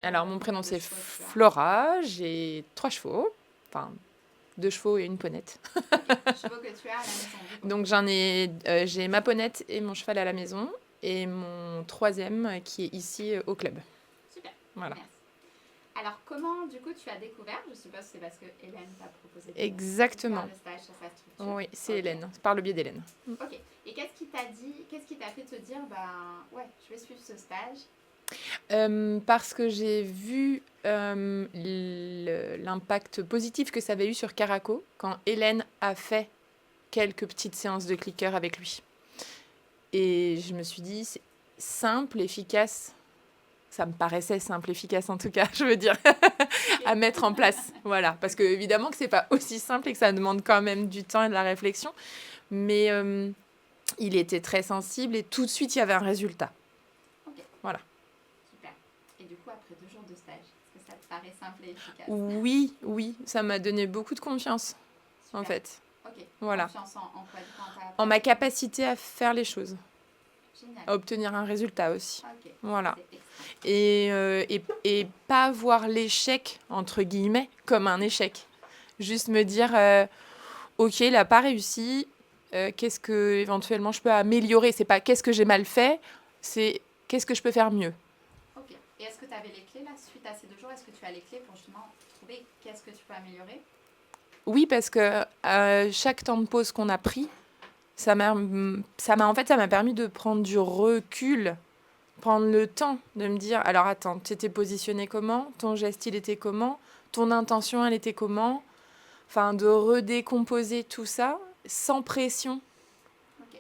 Alors, mon prénom, de c'est chevaux tu as? Flora. J'ai 3 chevaux, enfin 2 chevaux et une ponette. Ok, chevaux que tu as à la maison du coup. Donc, j'ai ma ponette et mon cheval à la maison et mon troisième qui est ici au club. Super, Voilà. merci. Alors, comment du coup tu as découvert? Je suppose que c'est parce que Hélène t'a proposé de faire Exactement. le stage sur sa structure. Oui, c'est Ok. Hélène, par le biais d'Hélène. Ok. Et qu'est-ce qui t'a dit, qu'est-ce qui t'a fait te dire, ben ouais, je vais suivre ce stage? Parce que j'ai vu l'impact positif que ça avait eu sur Caraco quand Hélène a fait quelques petites séances de clicker avec lui. Et je me suis dit, c'est simple, efficace. Ça me paraissait simple, efficace en tout cas, je veux dire, à mettre en place. Voilà, parce que évidemment que c'est pas aussi simple et que ça demande quand même du temps et de la réflexion. Mais il était très sensible et tout de suite, il y avait un résultat. Ok, Voilà. super. Et du coup, après 2 jours de stage, est-ce que ça te paraît simple et efficace? Oui, oui, ça m'a donné beaucoup de confiance, en Super. fait. Ok. Voilà. Confiance en quoi? Du coup, en ta En ma personne? capacité à faire les choses, Génial. à obtenir un résultat aussi. Ok, ça Voilà. c'est extra. Et pas voir l'échec, entre guillemets, comme un échec. Juste me dire, ok, il n'a pas réussi, qu'est-ce que éventuellement je peux améliorer? C'est pas qu'est-ce que j'ai mal fait, c'est qu'est-ce que je peux faire mieux. Ok. Et est-ce que tu avais les clés là, suite à ces 2 jours? Est-ce que tu as les clés pour justement trouver qu'est-ce que tu peux améliorer? Oui, parce que chaque temps de pause qu'on a pris, ça m'a permis de prendre du recul, prendre le temps de me dire, alors attends, tu étais positionné comment? Ton geste, il était comment? Ton intention, elle était comment? Enfin, de redécomposer tout ça sans pression. Ok.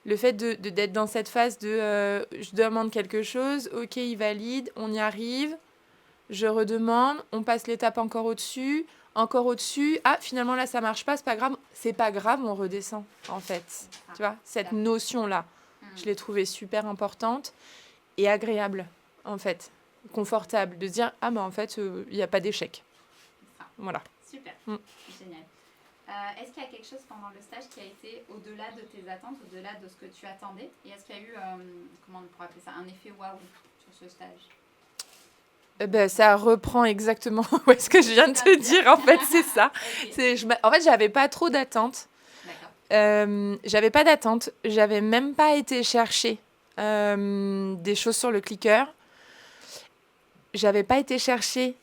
Le fait d'être dans cette phase de je demande quelque chose, ok, il valide, on y arrive, je redemande, on passe l'étape encore au-dessus, ah finalement là ça marche pas, c'est pas grave, on redescend en fait. Ah, Tu vois, cette super. notion-là, je l'ai trouvée super importante et agréable en fait, confortable, de se dire ah mais en fait il n'y a pas d'échec. Extra. Voilà. Super. Mm. Génial. Est-ce qu'il y a quelque chose pendant le stage qui a été au-delà de tes attentes, au-delà de ce que tu attendais? Et est-ce qu'il y a eu, comment on pourrait appeler ça, un effet waouh sur ce stage? Ben, ça reprend exactement où est-ce que je viens de te dire. En fait, c'est ça. Ok. En fait, j'avais pas trop d'attentes. D'accord. J'avais pas d'attente. J'avais même pas été chercher des choses sur le clicker. J'avais pas été chercher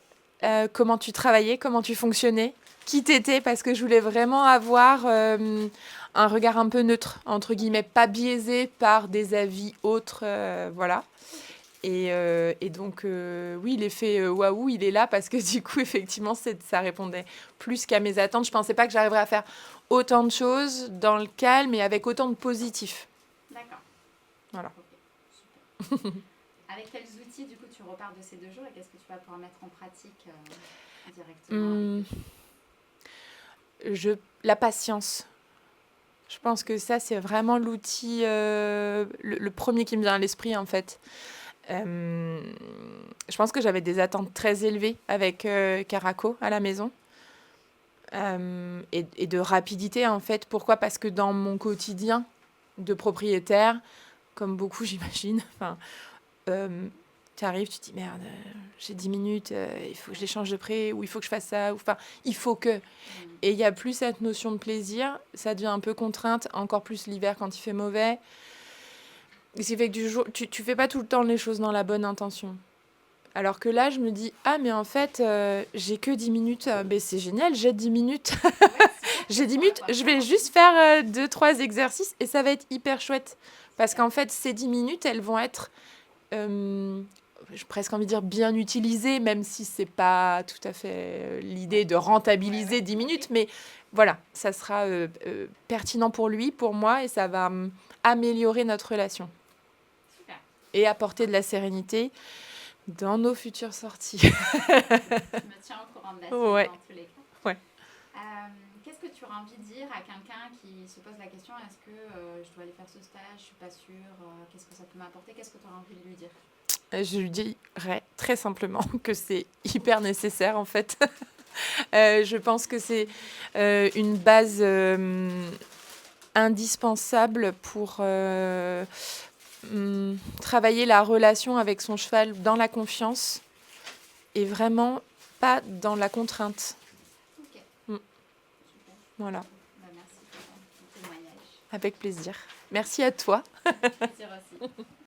comment tu travaillais, comment tu fonctionnais, qui t'étais, parce que je voulais vraiment avoir un regard un peu neutre, entre guillemets, pas biaisé par des avis autres. Voilà. Ok. Et donc, oui, l'effet waouh, il est là parce que du coup, effectivement, ça répondait plus qu'à mes attentes. Je pensais pas que j'arriverais à faire autant de choses dans le calme et avec autant de positif. D'accord. Voilà. Ok. Super. Avec quels outils, du coup, tu repars de ces 2 jours et qu'est-ce que tu vas pouvoir mettre en pratique directement avec Hum, tes chevaux? la patience. Je pense que ça, c'est vraiment l'outil, le premier qui me vient à l'esprit, en fait. Je pense que j'avais des attentes très élevées avec Caraco à la maison. Et de rapidité, en fait. Pourquoi? Parce que dans mon quotidien de propriétaire, comme beaucoup, j'imagine, enfin, tu arrives, tu te dis merde, j'ai 10 minutes, il faut que je les change de près, ou il faut que je fasse ça, ou enfin, il faut que. Et il n'y a plus cette notion de plaisir, ça devient un peu contrainte, encore plus l'hiver quand il fait mauvais. Ce qui fait que tu fais pas tout le temps les choses dans la bonne intention. Alors que là, je me dis, ah, mais en fait, j'ai que 10 minutes. Ben, c'est génial, j'ai 10 minutes. Ouais, super. J'ai 10 On va minutes, pouvoir je faire vais aussi. juste faire 2-3 exercices et ça va être hyper chouette. Parce Super. qu'en fait, ces 10 minutes, elles vont être, j'ai presque envie de dire, bien utilisées, même si c'est pas tout à fait l'idée Ouais. de rentabiliser Ouais, 10 ok. minutes. Mais voilà, ça sera pertinent pour lui, pour moi, et ça va améliorer notre relation Super. et apporter de la sérénité dans nos futures sorties. Tu me tiens au courant de la suite Ouais, dans tous les cas. ouais. Qu'est-ce que tu aurais envie de dire à quelqu'un qui se pose la question, est-ce que je dois aller faire ce stage, je suis pas sûre, qu'est-ce que ça peut m'apporter, qu'est-ce que tu aurais envie de lui dire? Je lui dirais très simplement que c'est hyper nécessaire en fait. Je pense que c'est une base indispensable pour travailler la relation avec son cheval dans la confiance et vraiment pas dans la contrainte. Ok, Mm. super. Voilà, Bah, merci pour ton témoignage. avec plaisir. Merci à toi. Plaisir aussi.